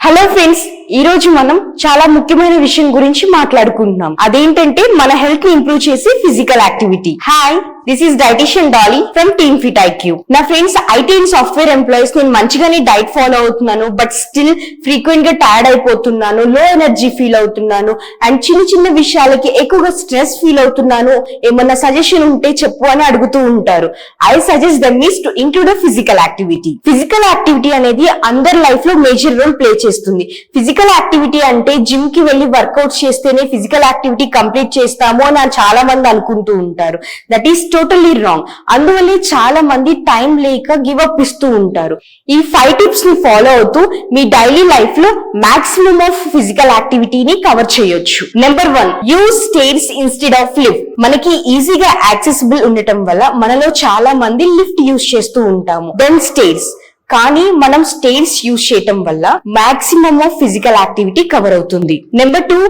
Hello friends, ఈ రోజు మనం చాలా ముఖ్యమైన విషయం గురించి మాట్లాడుకుంటున్నాం. అదేంటంటే మన హెల్త్ ని ఇంప్రూవ్ చేసే physical activity. Hi, this is dietitian Dolly from team fit IQ. నా friends, IT and software employees, నేను మంచిగానే డైట్ ఫాలో అవుతున్నాను, బట్ స్టిల్ ఫ్రీక్వెంట్ గా టైర్డ్ అయిపోతున్నాను, లో ఎనర్జీ ఫీల్ అవుతున్నాను, అండ్ చిన్న చిన్న విషయాలకి ఎక్కువగా స్ట్రెస్ ఫీల్ అవుతున్నాను, ఏమన్నా సజెషన్ ఉంటే చెప్పు అని అడుగుతూ ఉంటారు. I suggest them is to include physical activity. Physical activity అనేది అందరి లైఫ్ లో మేజర్ రోల్ ప్లే చేస్తుంది. ఫిజికల్ యాక్టివిటీ అంటే జిమ్ కి వెళ్లి వర్కౌట్ చేస్తేనే ఫిజికల్ యాక్టివిటీ కంప్లీట్ చేస్తాము అని చాలా మంది అనుకుంటూ ఉంటారు. That is totally wrong. అందువల్లే చాలా మంది టైం లేక గివ్ అప్ ఇస్తూ ఉంటారు. ఈ 5 టిప్స్ ని ఫాలో అవుతూ మీ డైలీ లైఫ్ లో మాక్సిమం ఆఫ్ ఫిజికల్ యాక్టివిటీని కవర్ చేయొచ్చు. Number 1, use stairs instead of lift. మనకి ఈజీగా యాక్సెసిబుల్ ఉండటం వల్ల మనలో చాలా మంది లిఫ్ట్ యూజ్ చేస్తూ ఉంటాము, దెన్ స్టేర్స్. కానీ మనం స్టేర్స్ యూజ్ చేయటం వల్ల maximum of physical activity cover అవుతుంది. Number 2,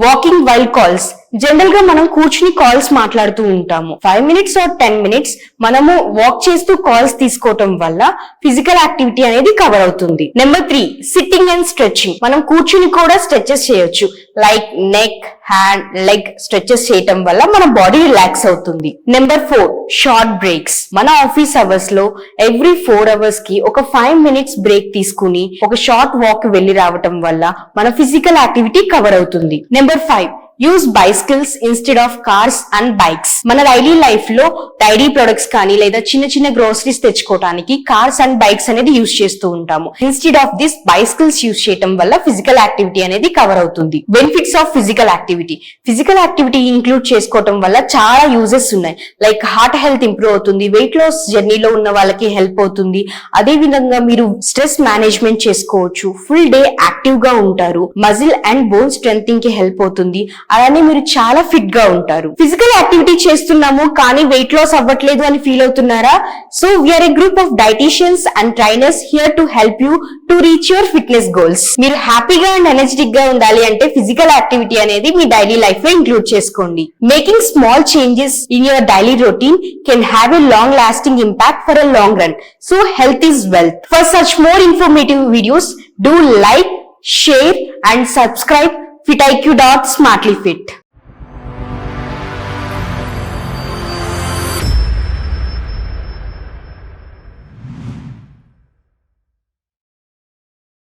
walking while calls. General గా మనం కూర్చుని కాల్స్ మాట్లాడుతూ ఉంటాము. 5 minutes or 10 minutes మనము వాక్ చేస్తూ కాల్స్ తీసుకోవటం వల్ల ఫిజికల్ యాక్టివిటీ అనేది కవర్ అవుతుంది. Number 3, sitting and stretching. మనం కూర్చుని కూడా స్ట్రెచెస్ చేయొచ్చు, like neck, hand, leg stretches చేయటం వల్ల మన బాడీ రిలాక్స్ అవుతుంది. Number 4, short breaks. మన ఆఫీస్ అవర్స్ లో ఎవ్రీ 4 hours కి ఒక 5 minutes బ్రేక్ తీసుకుని ఒక షార్ట్ వాక్ వెళ్లి రావటం వల్ల మన ఫిజికల్ యాక్టివిటీ కవర్ అవుతుంది. Number 5, use bicycles instead of cars and bikes. మన డైలీ లైఫ్ లో డైరీ ప్రొడక్ట్స్ కానీ లేదా చిన్న చిన్న గ్రోసరీస్ తెచ్చుకోవడానికి కార్స్ అండ్ బైక్స్ అనేది యూజ్ చేస్తూ ఉంటాము. Instead of this bicycles use చేయడం వల్ల ఫిజికల్ యాక్టివిటీ అనేది కవర్ అవుతుంది. Benefits of physical activity. Physical activity include చేసుకోవడం వల్ల చాలా యూజెస్ ఉన్నాయి. లైక్ హార్ట్ హెల్త్ ఇంప్రూవ్ అవుతుంది, వెయిట్ లాస్ జర్నీలో ఉన్న వాళ్ళకి హెల్ప్ అవుతుంది. అదే విధంగా మీరు స్ట్రెస్ మేనేజ్మెంట్ చేసుకోవచ్చు, ఫుల్ డే యాక్టివ్ గా ఉంటారు, మజిల్ అండ్ బోన్ స్ట్రెంథింగ్ కి హెల్ప్ అవుతుంది. అలానే మీరు చాలా ఫిట్ గా ఉంటారు. ఫిజికల్ యాక్టివిటీ చేస్తున్నాము కానీ వెయిట్ లాస్ అవ్వట్లేదు అని ఫీల్ అవుతున్నారా? So we're a group of dietitians and trainers here to help you to reach your fitness goals. మీరు హ్యాపీగా అండ్ ఎనర్జెటిక్ గా ఉండాలి అంటే ఫిజికల్ యాక్టివిటీ అనేది మీ డైలీ లైఫ్ లో ఇంక్లూడ్ చేసుకోండి. Making small changes in your daily routine can have a long lasting impact for a long run. So health is wealth. For such more informative videos, do like, share and subscribe fitiq.smartlyfit.